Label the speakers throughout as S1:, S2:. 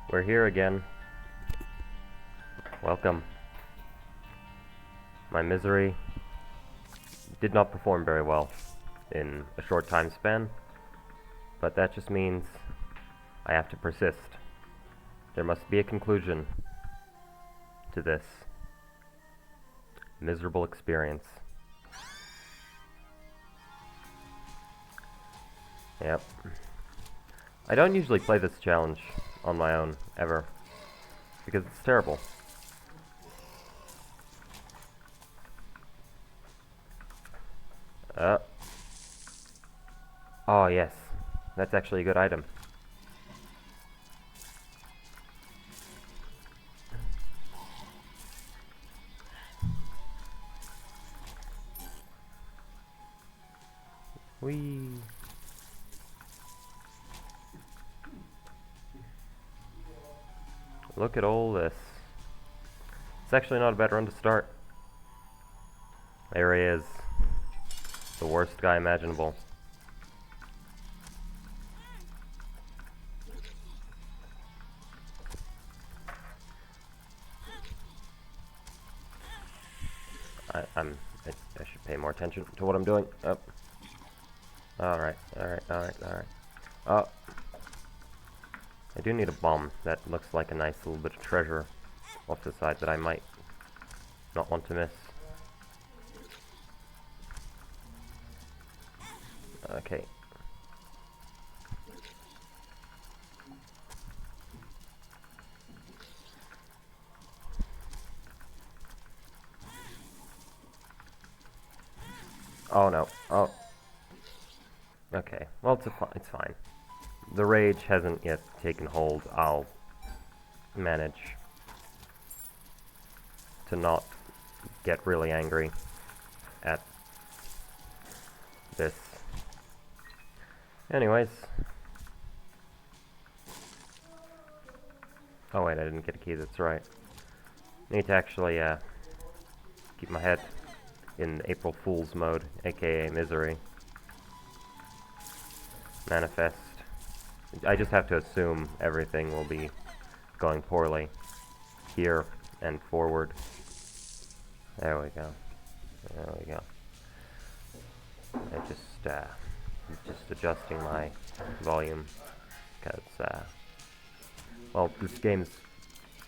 S1: We're here again. Welcome. My misery did not perform very well in a short time span, but that just means I have to persist. There must be a conclusion to this miserable experience. Yep. I don't usually play this challenge on my own, ever, because it's terrible. Oh yes, that's actually a good item. Whee! Look at all this. It's actually not a bad run to start. There he is. The worst guy imaginable. I should pay more attention to what I'm doing. Oh. Alright. Oh. I do need a bomb. That looks like a nice little bit of treasure off the side that I might not want to miss. Okay. Oh no. Oh. Okay. Well, it's fine. The rage hasn't yet taken hold. I'll manage to not get really angry at this. Anyways. Oh wait, I didn't get a key, that's right. Need to actually keep my head in April Fool's mode, aka misery. Manifest. I just have to assume everything will be going poorly here and forward. There we go. There we go. I just adjusting my volume because well, this game's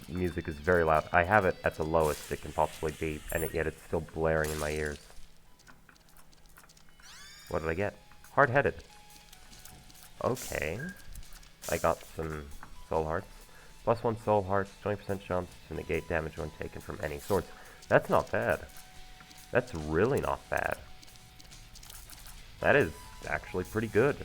S1: music is very loud. I have it at the lowest it can possibly be, and yet it's still blaring in my ears. What did I get? Hard-headed. Okay. I got some soul hearts. +1 soul hearts, 20% chance to negate damage when taken from any source. That's not bad. That's really not bad. That is actually pretty good.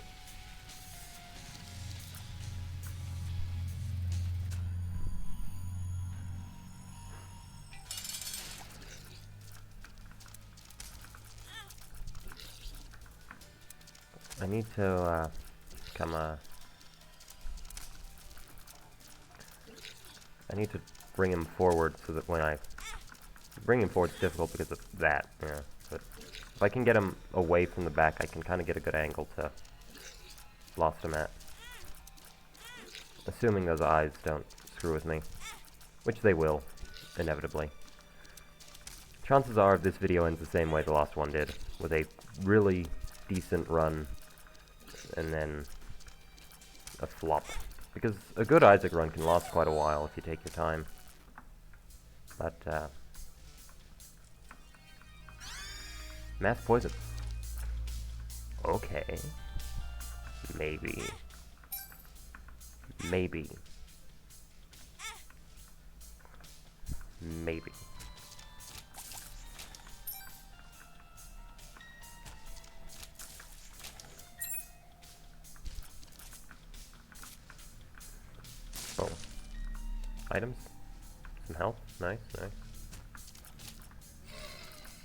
S1: I need to I need to bring him forward so that when I bring him forward, it's difficult because of that. Yeah, but if I can get him away from the back, I can kind of get a good angle to blast him at. Assuming those eyes don't screw with me, which they will, inevitably. Chances are this video ends the same way the last one did, with a really decent run and then a flop. Because a good Isaac run can last quite a while if you take your time. But, mass poison. Okay. Maybe. Maybe. Maybe. Oh. Items. Some health. Nice, nice.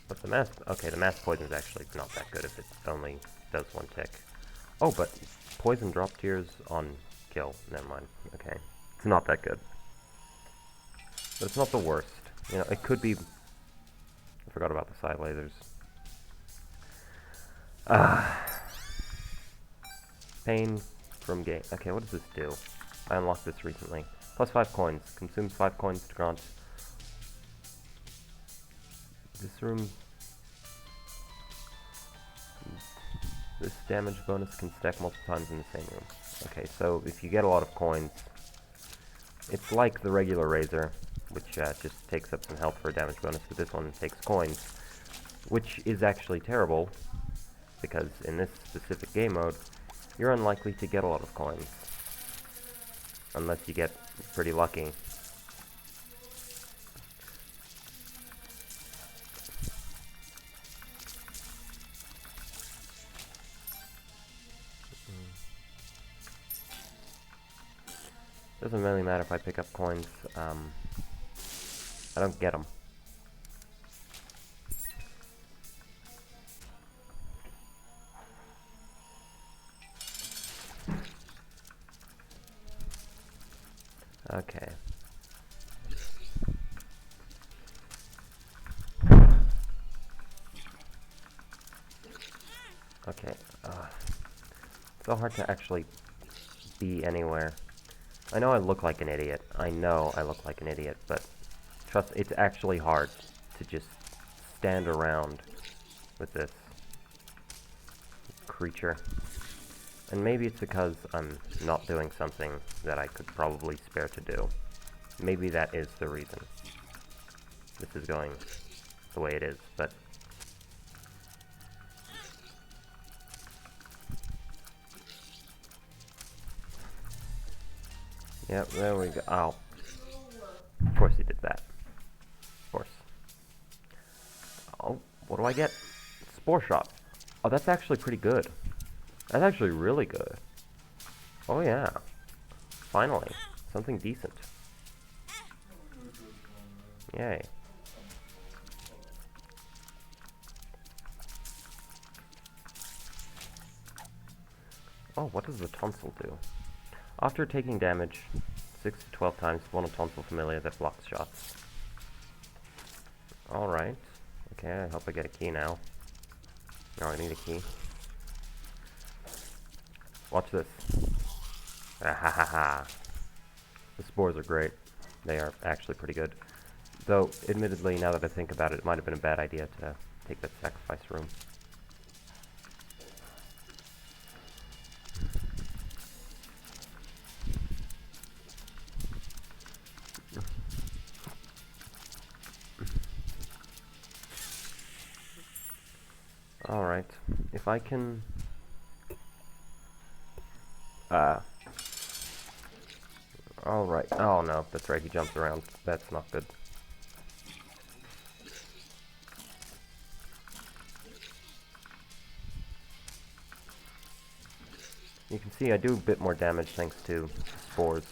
S1: But the mass... Okay, the mass poison is actually not that good if it only does one tick. Oh, but poison drop tears on kill. Never mind. Okay. It's not that good. But it's not the worst. You know, it could be... I forgot about the side lasers. Pain from game. Okay, what does this do? I unlocked this recently. Plus 5 coins. Consumes 5 coins to grant. This room... This damage bonus can stack multiple times in the same room. Okay, so if you get a lot of coins, it's like the regular razor, which just takes up some health for a damage bonus, but this one takes coins, which is actually terrible, because in this specific game mode, you're unlikely to get a lot of coins, unless you get pretty lucky. Doesn't really matter if I pick up coins, I don't get them. Okay. Okay, it's so hard to actually be anywhere. I know I look like an idiot. I know I look like an idiot, but trust, it's actually hard to just stand around with this creature. And maybe it's because I'm not doing something that I could probably spare to do. Maybe that is the reason this is going the way it is, but... Yep, there we go. Ow. Of course he did that. Of course. Oh, what do I get? Spore Shot. Oh, that's actually pretty good. That's actually really good. Oh yeah. Finally. Something decent. Yay. Oh, what does the tonsil do? After taking damage, 6 to 12 times, spawn a tonsil familiar that blocks shots. Alright. Okay, I hope I get a key now. No, I need a key. Watch this. Ah ha ha ha. The spores are great. They are actually pretty good. Though, admittedly, now that I think about it, it might have been a bad idea to take that sacrifice room. Alright, if I can... Alright, oh no, that's right, he jumps around. That's not good. You can see I do a bit more damage thanks to spores.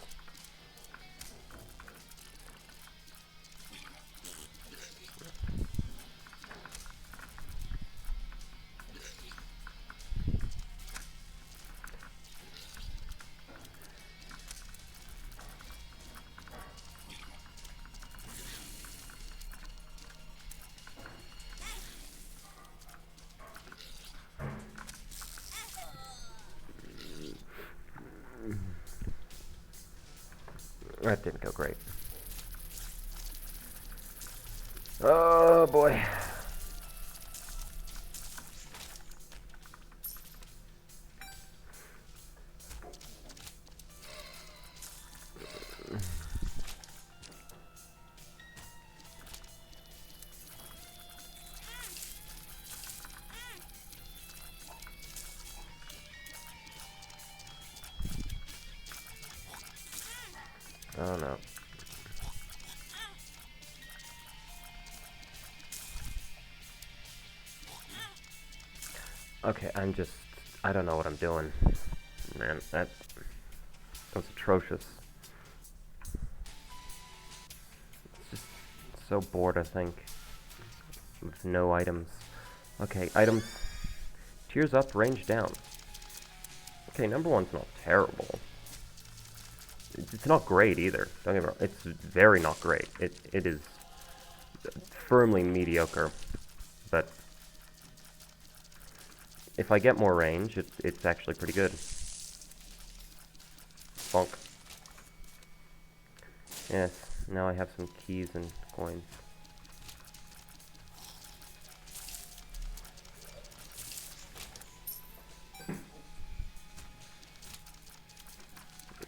S1: That didn't go great. Oh boy. Oh no. Okay, I don't know what I'm doing. Man, that was atrocious. It's just so bored, I think. With no items. Okay, items. Tears up, range down. Okay, number one's not terrible. It's not great either. Don't get me wrong. It's very not great. It is firmly mediocre. But if I get more range, it's actually pretty good. Bonk. Yes, now I have some keys and coins.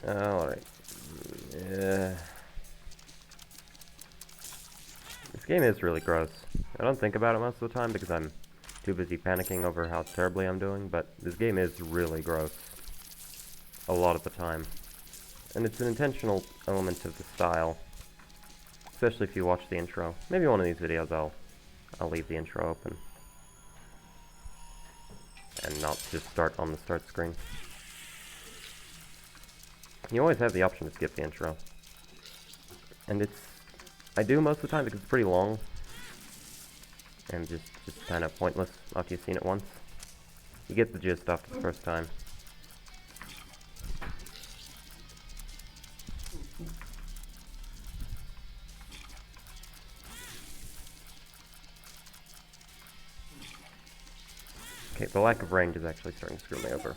S1: Alright. This game is really gross. I don't think about it most of the time because I'm too busy panicking over how terribly I'm doing, but this game is really gross. A lot of the time. And it's an intentional element of the style. Especially if you watch the intro. Maybe one of these videos I'll leave the intro open. And not just start on the start screen. You always have the option to skip the intro. And I do most of the time because it's pretty long. And just kind of pointless after you've seen it once. You get the gist after the first time. Okay, the lack of range is actually starting to screw me over.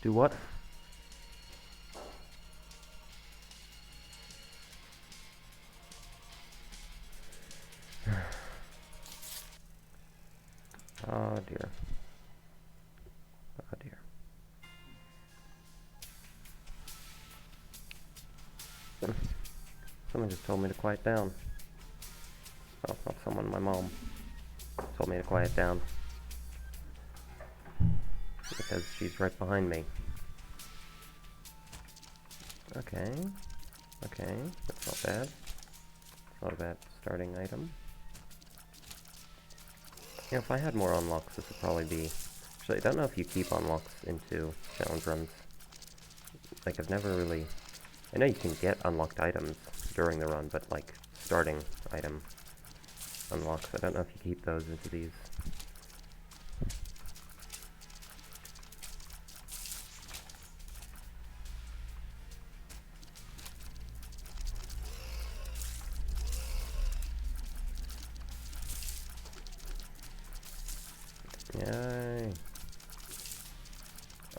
S1: Do what? Oh dear. Oh dear. Someone just told me to quiet down. Oh, not someone, my mom told me to quiet down. Because she's right behind me. Okay. Okay, that's not bad. It's not a bad starting item. You know, if I had more unlocks, this would probably be... Actually, I don't know if you keep unlocks into challenge runs. Like, I've never really... I know you can get unlocked items during the run, but, like, starting item unlocks, I don't know if you keep those into these. Yay!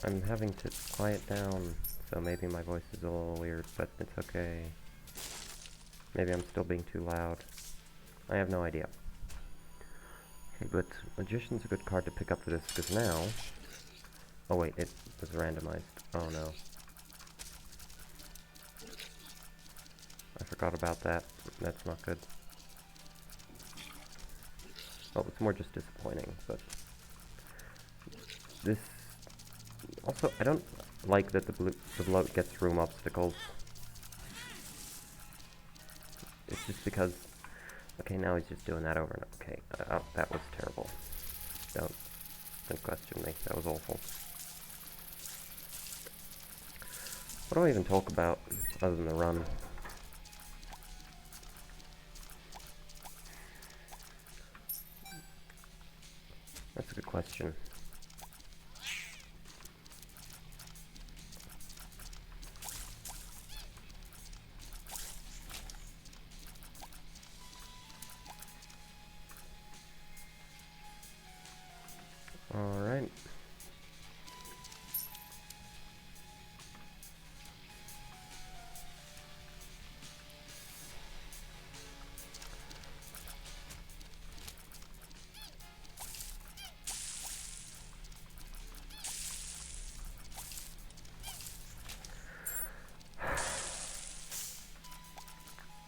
S1: I'm having to quiet down, so maybe my voice is a little weird, but it's okay. Maybe I'm still being too loud. I have no idea. Okay, but Magician's a good card to pick up for this, because now... Oh wait, it was randomized. Oh no. I forgot about that. That's not good. Well, it's more just disappointing, but... This... Also, I don't like that the bloat gets room obstacles. It's just because... Okay, now he's just doing that over and over. Okay, oh, that was terrible. Don't question me. That was awful. What do I even talk about other than the run? That's a good question. Alright.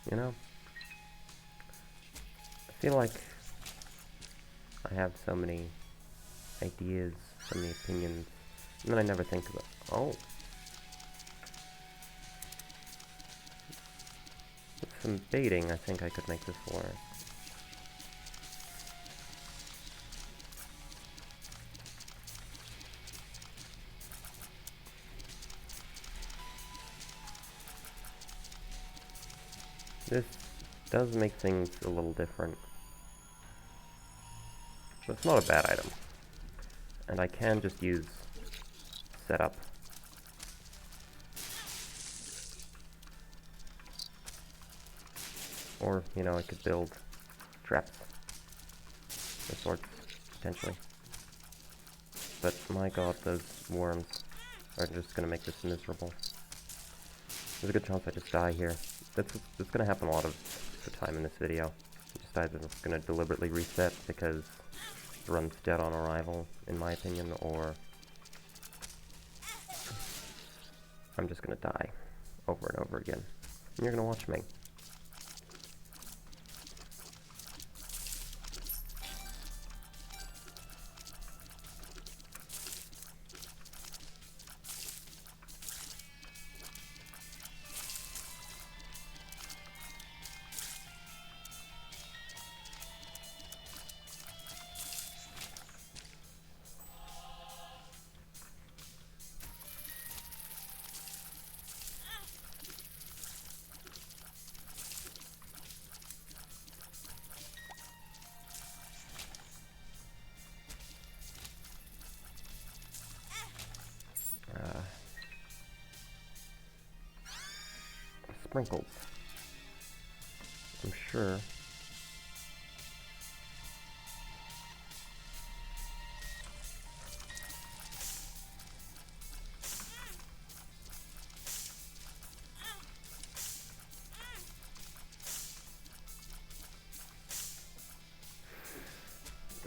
S1: You know, I feel like I have so many ideas, so many opinions, and then I never think about, oh. With some baiting, I think I could make this work. This does make things a little different. But it's not a bad item. And I can just use setup. Or, you know, I could build traps of sorts, potentially. But my god, those worms are just gonna make this miserable. There's a good chance I just die here. That's gonna happen a lot of the time in this video. Just either gonna deliberately reset because the run's dead on arrival, in my opinion, or I'm just gonna die over and over again. And you're gonna watch me. Sprinkles. I'm sure.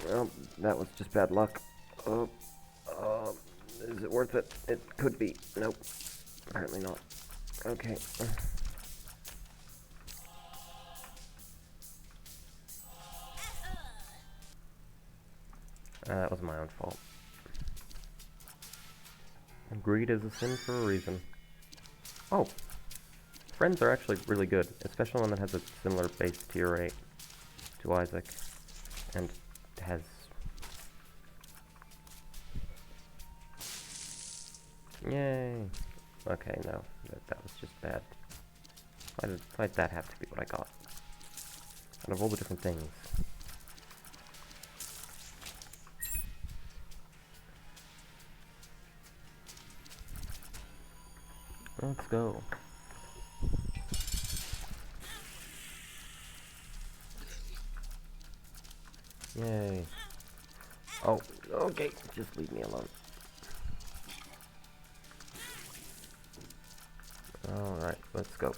S1: Well, that was just bad luck. Oh, is it worth it? It could be. Nope. Apparently not. Okay. That was my own fault. Greed is a sin for a reason. Oh! Friends are actually really good, especially one that has a similar base tier rate to Isaac, and has... Yay! Okay, no, that was just bad. Why'd that have to be what I got? Out of all the different things. Let's go. Yay. Oh, okay, just leave me alone. Alright, let's go.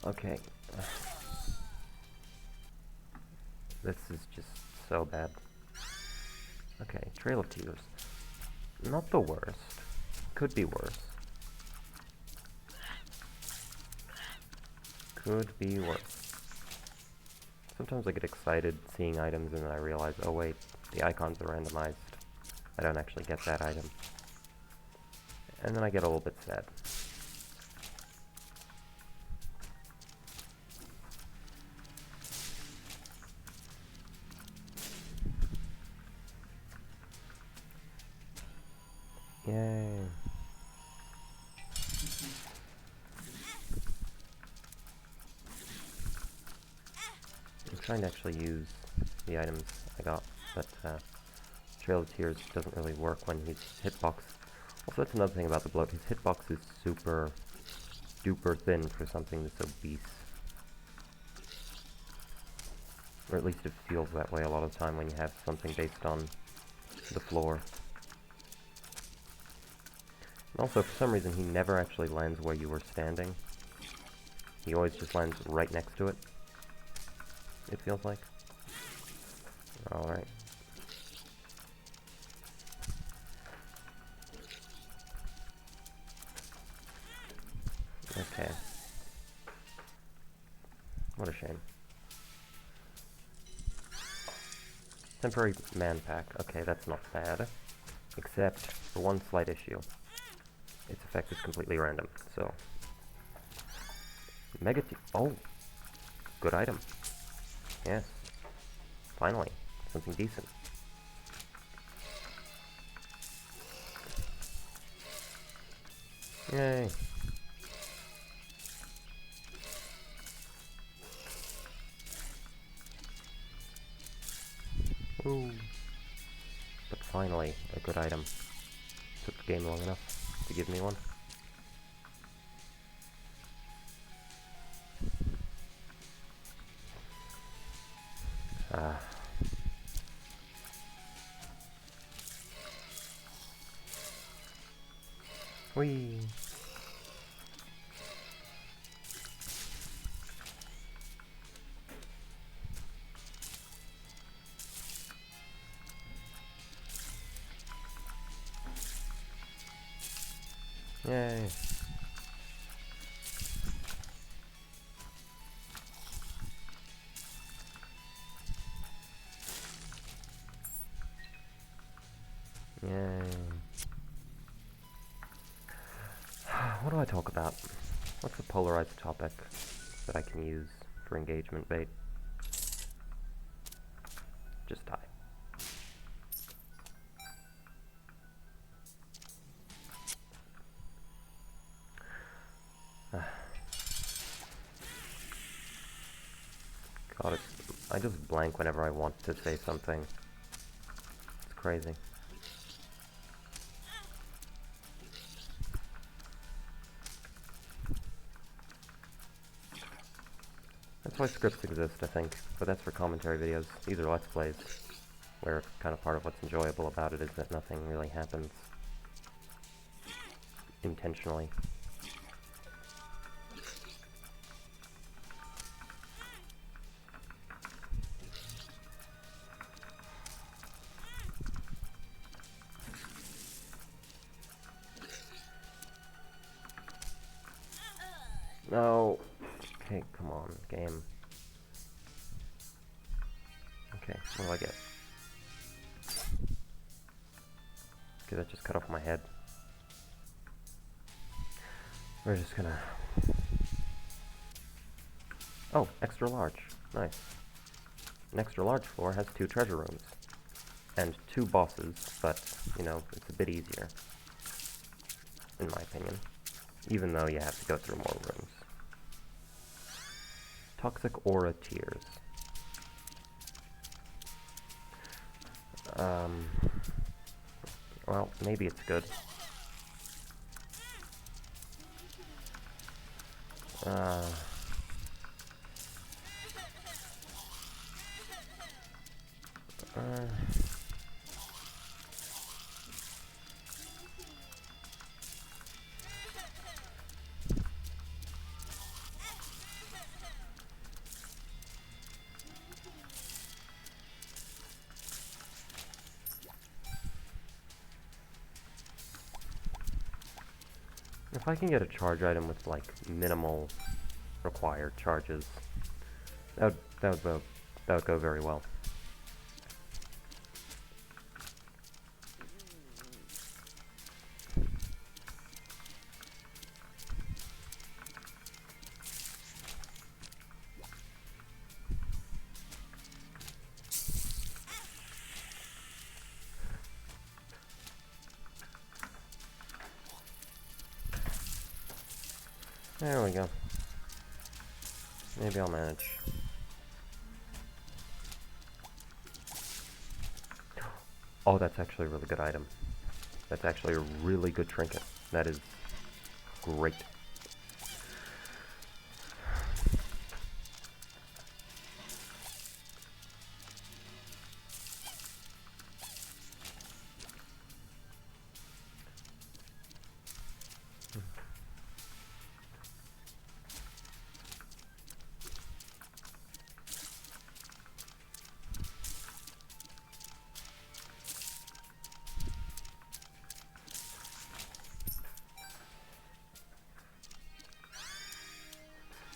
S1: Okay. This is just so bad. Okay, Trail of Tears. Not the worst. Could be worse. Could be worse. Sometimes I get excited seeing items and then I realize, oh wait, the icons are randomized. I don't actually get that item. And then I get a little bit sad. Yay. I'm trying to actually use the items I got, but Trail of Tears doesn't really work when his hitbox... Also, that's another thing about the bloat. His hitbox is super duper thin for something that's obese. Or at least it feels that way a lot of the time when you have something based on the floor. And also, for some reason, he never actually lands where you were standing. He always just lands right next to it, it feels like. Alright. Okay. What a shame. Temporary man pack. Okay, that's not bad. Except for one slight issue. Its effect is completely random, so... Oh! Good item. Yes. Finally. Something decent. Yay. Ooh. But finally, a good item. Took the game long enough to give me one. Yay. Yay. What do I talk about? What's a polarized topic that I can use for engagement bait? Just die. God, I just blank whenever I want to say something. It's crazy. That's why scripts exist, I think, but that's for commentary videos. These are Let's Plays, where kind of part of what's enjoyable about it is that nothing really happens intentionally. No! Okay, come on, game. Okay, what do I get? Okay, that just cut off my head. We're just gonna... Oh, extra large. Nice. An extra large floor has 2 treasure rooms. And 2 bosses, but, you know, it's a bit easier. In my opinion. Even though you have to go through more rooms. Toxic aura tears. Well, maybe it's good. If I can get a charge item with, like, minimal required charges, that would go very well. There we go. Maybe I'll manage. Oh, that's actually a really good item. That's actually a really good trinket. That is great.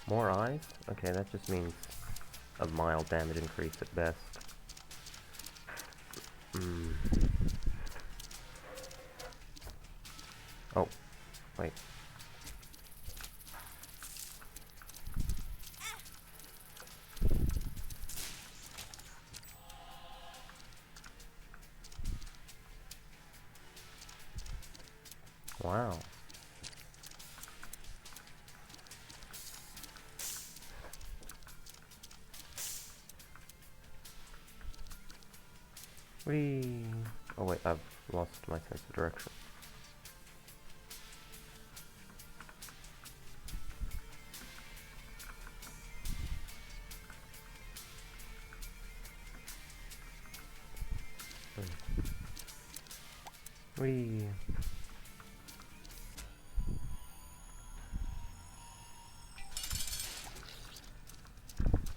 S1: More eyes? Okay, that just means a mild damage increase at best. Oh, wait. Wow. Whee! Oh wait, I've lost my sense of direction. Whee!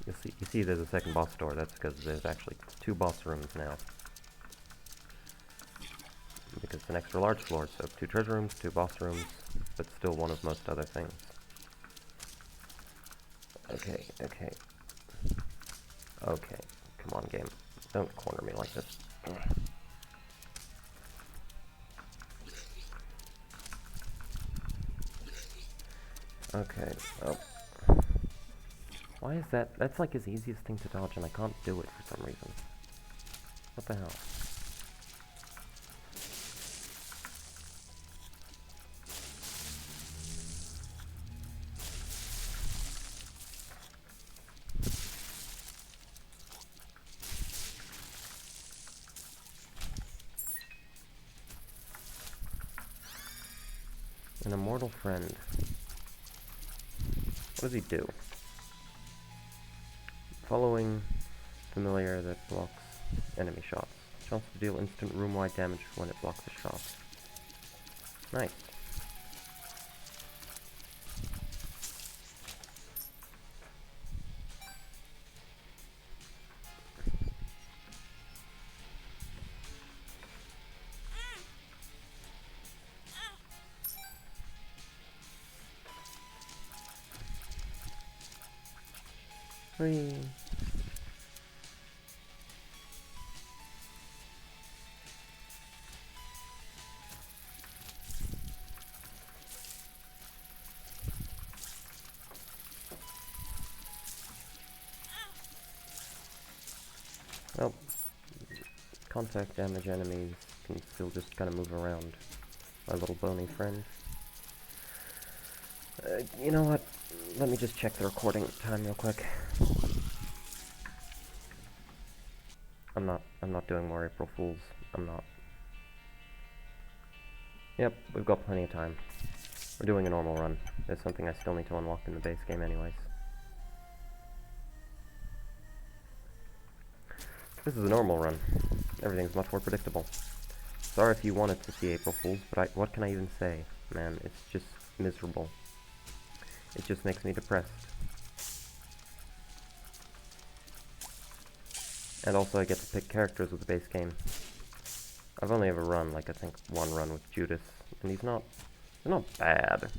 S1: You see there's a second boss door. That's because there's actually 2 boss rooms now. Because it's an extra large floor, so 2 treasure rooms, 2 boss rooms. but still one of most other things. Okay, okay. Okay, come on, game. Don't corner me like this. Okay, oh. Why is that? That's like his easiest thing to dodge, and I can't do it for some reason. What the hell? An immortal friend. What does he do? Following familiar that blocks enemy shots. Chance to deal instant room-wide damage when it blocks a shot. Nice. Whee. Well, contact damage enemies can still just kind of move around. My little bony friend. You know what? Let me just check the recording time real quick. I'm not doing more April Fools. I'm not. Yep, we've got plenty of time. We're doing a normal run. There's something I still need to unlock in the base game anyways. This is a normal run. Everything's much more predictable. Sorry if you wanted to see April Fools, but what can I even say? Man, it's just miserable. It just makes me depressed. And also I get to pick characters with the base game. I've only ever run, like, I think one run with Judas, and he's not bad.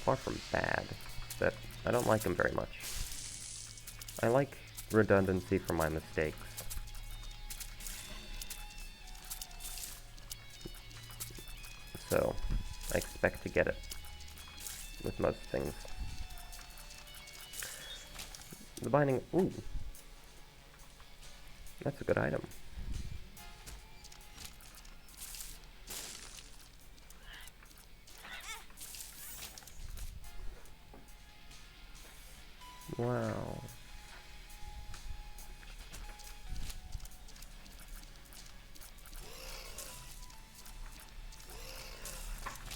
S1: Far from bad, but I don't like him very much. I like redundancy for my mistakes. So, I expect to get it with most things. The binding, ooh. That's a good item. Wow.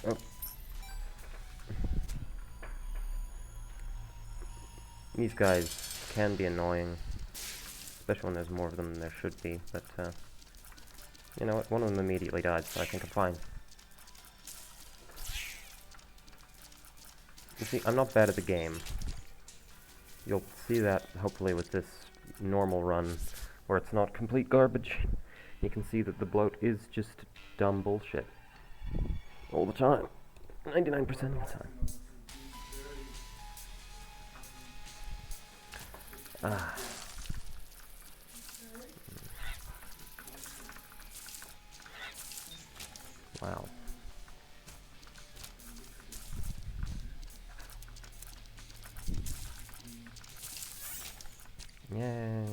S1: Oh. These guys can be annoying, especially when there's more of them than there should be, but, you know what, one of them immediately died, so I think I'm fine. You see, I'm not bad at the game. You'll see that, hopefully, with this normal run, where it's not complete garbage. You can see that the bloat is just dumb bullshit. All the time. 99% of the time. Ah. Wow. Yay.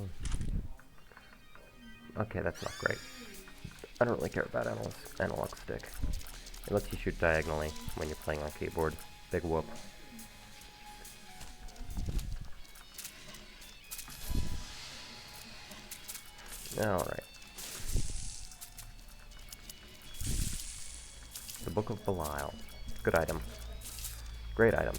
S1: Okay, that's not great. I don't really care about analog stick. It lets you shoot diagonally when you're playing on keyboard. Big whoop. Alright. The Book of Belial. Good item. Great item.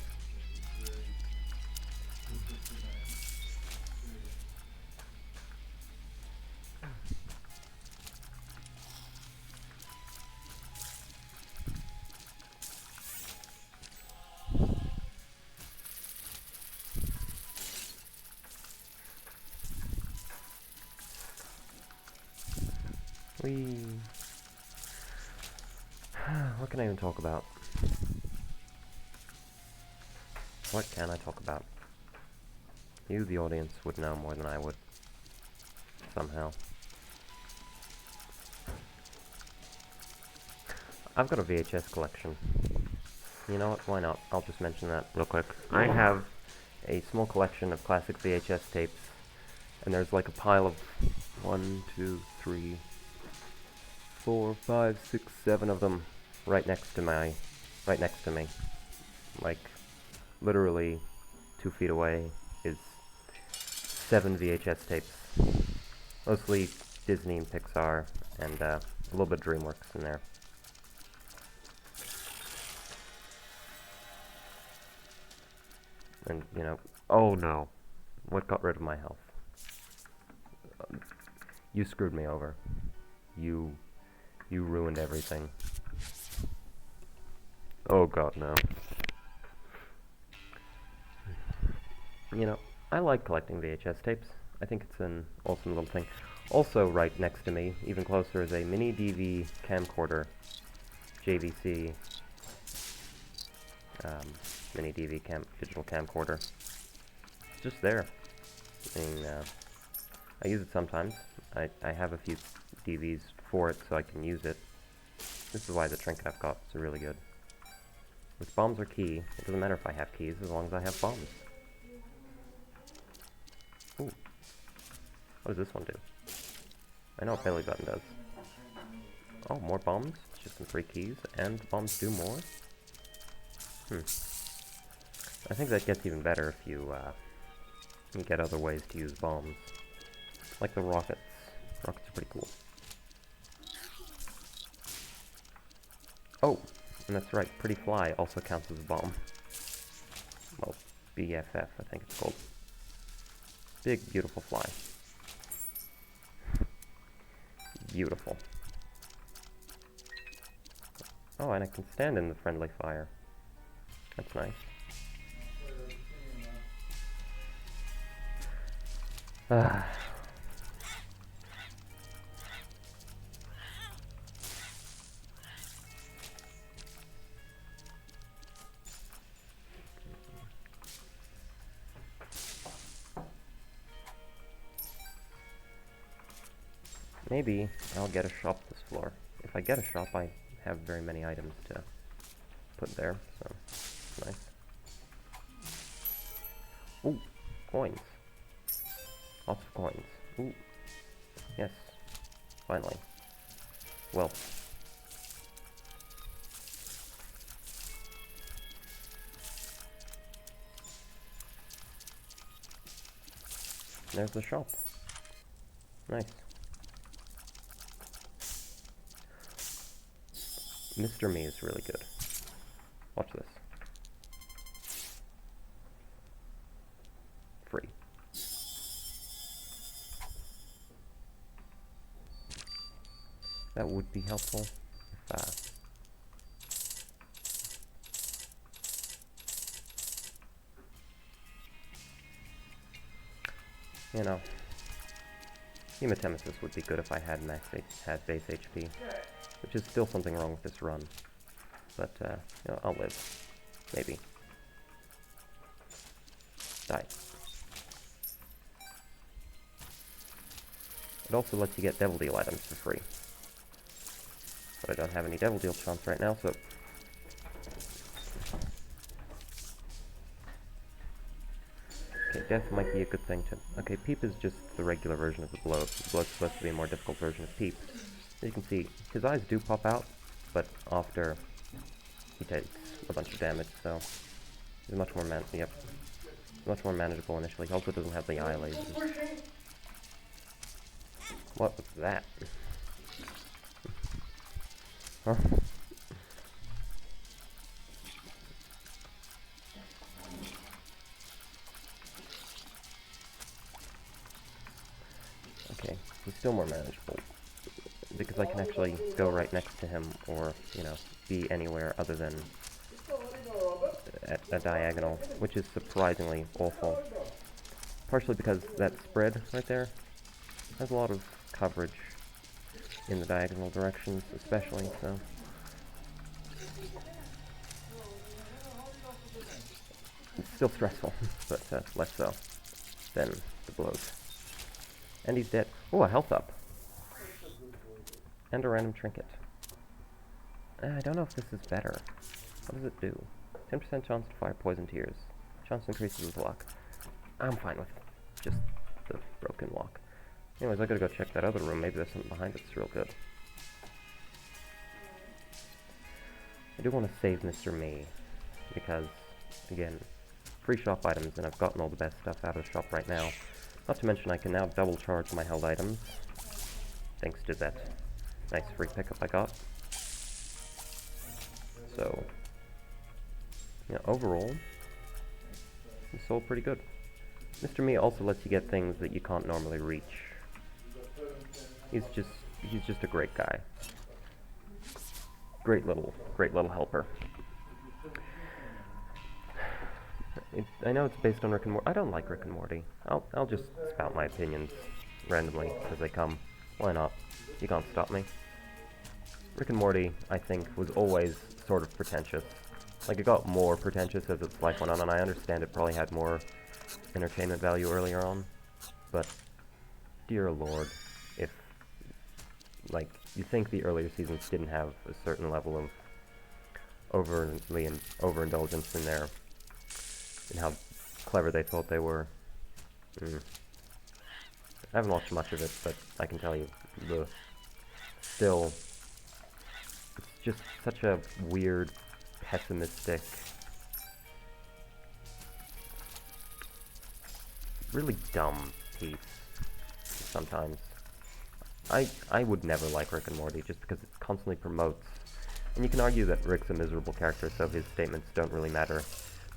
S1: Whee. What can I even talk about? What can I talk about? You, the audience, would know more than I would. Somehow. I've got a VHS collection. You know what? Why not? I'll just mention that real quick. I have a small collection of classic VHS tapes, and there's like a pile of 1, 2, 3, 4, 5, 6, 7 of them right next to me. Like, literally 2 feet away is 7 VHS tapes. Mostly Disney and Pixar, and a little bit of DreamWorks in there. And, you know, oh no, what got rid of my health? You screwed me over. You ruined everything. Oh god, no. You know, I like collecting VHS tapes. I think it's an awesome little thing. Also right next to me, even closer, is a mini DV camcorder. JVC. Mini DV digital camcorder. It's just there. I mean, I use it sometimes. I have a few DVs for it, so I can use it. This is why the trinket I've got is really good. With bombs or key, it doesn't matter if I have keys, as long as I have bombs. Ooh. What does this one do? I know what belly button does. Oh, more bombs? It's just some free keys, and the bombs do more? I think that gets even better if you get other ways to use bombs. Like the rockets. Rockets are pretty cool. Oh, and that's right, Pretty Fly also counts as a bomb. Well, BFF, I think it's called. Big, beautiful fly. Beautiful. Oh, and I can stand in the friendly fire. That's nice. Maybe I'll get a shop this floor. If I get a shop, I have very many items to put there, so it's nice. Ooh, coins. Lots of coins. Ooh. Yes. Finally. Well. There's the shop. Nice. Mr. Me is really good. Watch this. Free. That would be helpful if, you know, Hematemesis would be good if I had base HP, which is still something wrong with this run. But, you know, I'll live. Maybe. Die. It also lets you get Devil Deal items for free. But I don't have any Devil Deal chance right now, so... Okay, death might be a good thing to... Okay, Peep is just the regular version of the Bloat. The Bloat's supposed to be a more difficult version of Peep. As you can see, his eyes do pop out, but after he takes a bunch of damage, so... He's much more much more manageable initially. He also doesn't have the eye lasers. What was that? Huh? Okay, he's still more manageable. Because I can actually go right next to him, or, you know, be anywhere other than at a diagonal, which is surprisingly awful. Partially because that spread right there has a lot of coverage in the diagonal directions, especially, so... It's still stressful, but less so than the blows. And he's dead. Oh, a health up. And a random trinket. I don't know if this is better. What does it do? 10% chance to fire poison tears. Chance increases with luck. I'm fine with just the broken lock. Anyways, I gotta go check that other room. Maybe there's something behind it that's real good. I do want to save Mr. Me, because, again, free shop items, and I've gotten all the best stuff out of the shop right now. Not to mention I can now double charge my held items, thanks to that nice free pickup I got. So, yeah, overall, it's all pretty good. Mr. Me also lets you get things that you can't normally reach. He's just a great guy. Great little helper. I know it's based on Rick and Morty. I don't like Rick and Morty. I'll just spout my opinions randomly as they come. Why not? You can't stop me. Rick and Morty, I think, was always sort of pretentious. Like, it got more pretentious as its life went on, and I understand it probably had more entertainment value earlier on. But, dear lord, if, like, you think the earlier seasons didn't have a certain level of overindulgence in their, in how clever they thought they were. I haven't watched much of it, but I can tell you, still, it's just such a weird, pessimistic, really dumb piece, sometimes. I would never like Rick and Morty, just because it constantly promotes, and you can argue that Rick's a miserable character, so his statements don't really matter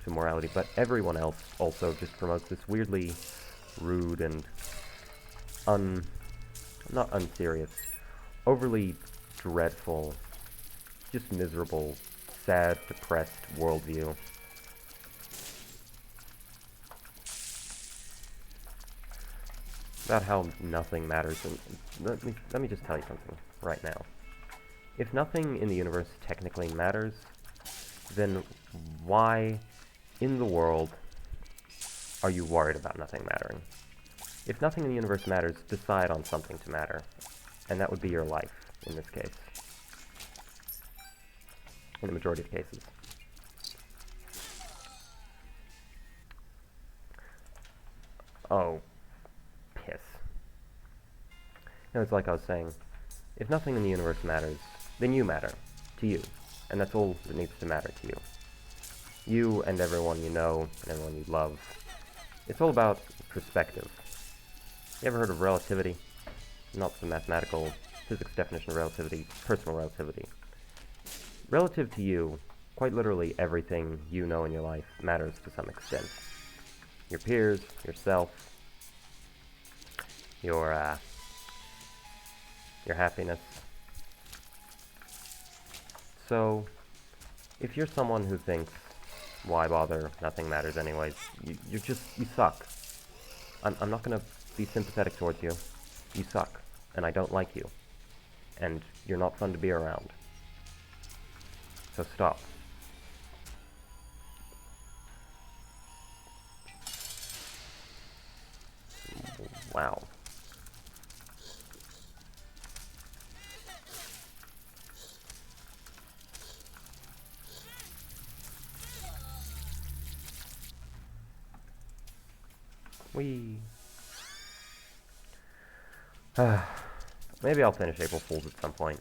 S1: to morality, but everyone else also just promotes this weirdly rude and not unserious, overly dreadful, just miserable, sad, depressed worldview. About how nothing matters, and let me just tell you something right now. If nothing in the universe technically matters, then why in the world are you worried about nothing mattering? If nothing in the universe matters, decide on something to matter, and that would be your life, in this case. In the majority of cases. Oh, piss. No, it's like I was saying, if nothing in the universe matters, then you matter, to you, and that's all that needs to matter to you. You and everyone you know, and everyone you love. It's all about perspective. You ever heard of relativity? Not the mathematical physics definition of relativity, personal relativity. Relative to you, quite literally everything you know in your life matters to some extent. Your peers, yourself, your happiness. So, if you're someone who thinks, why bother, nothing matters anyways, you suck. I'm not gonna be sympathetic towards you. You suck, and I don't like you. And you're not fun to be around. So stop. Wow. Maybe I'll finish April Fool's at some point.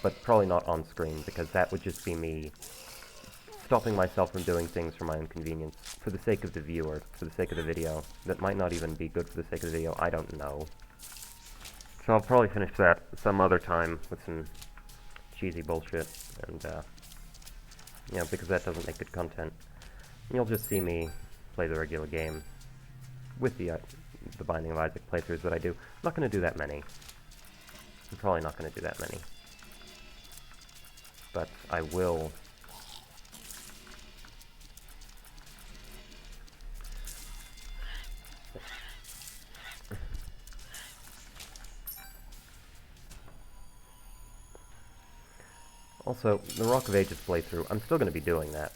S1: But probably not on screen, because that would just be me stopping myself from doing things for my own convenience, for the sake of the viewer, for the sake of the video, that might not even be good for the sake of the video, I don't know. So I'll probably finish that some other time with some cheesy bullshit, and, you know, because that doesn't make good content. You'll just see me play the regular game with the Binding of Isaac playthroughs that I do. I'm not going to do that many. I'm probably not going to do that many. But I will. Also, the Rock of Ages playthrough, I'm still going to be doing that.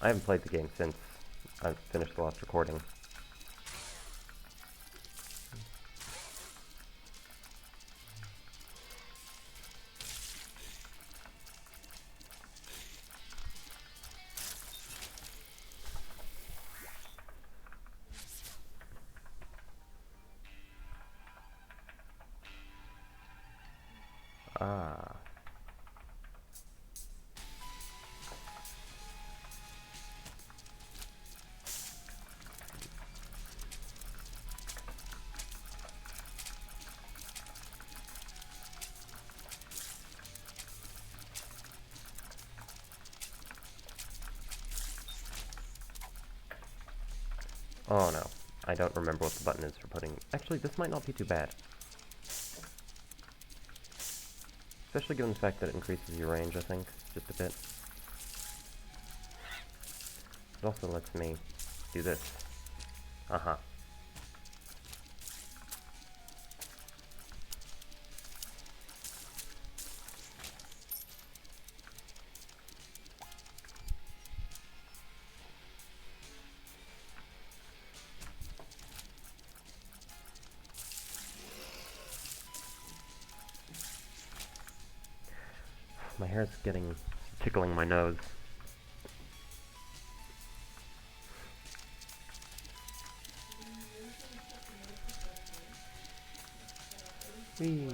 S1: I haven't played the game since I finished the last recording. Ah. Oh no, I don't remember what the button is for putting... Actually, this might not be too bad. Especially given the fact that it increases your range, I think, just a bit. It also lets me do this. Uh-huh. My hair's tickling my nose. Whee.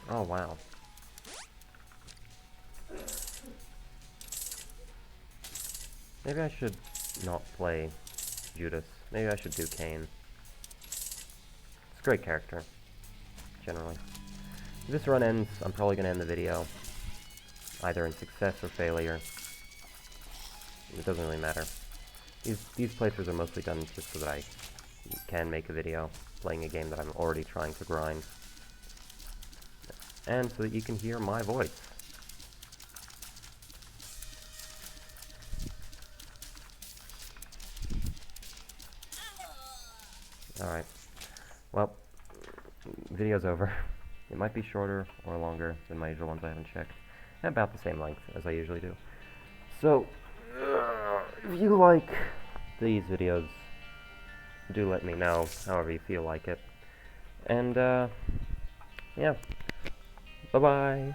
S1: Oh wow. Maybe I should not play Judas. Maybe I should do Cain. It's a great character, generally. If this run ends, I'm probably going to end the video, either in success or failure. It doesn't really matter. These playthroughs are mostly done just so that I can make a video, playing a game that I'm already trying to grind. And so that you can hear my voice. Alright. Well, video's over. It might be shorter or longer than my usual ones, I haven't checked. And about the same length as I usually do. So, if you like these videos, do let me know however you feel like it. And, yeah. Bye-bye.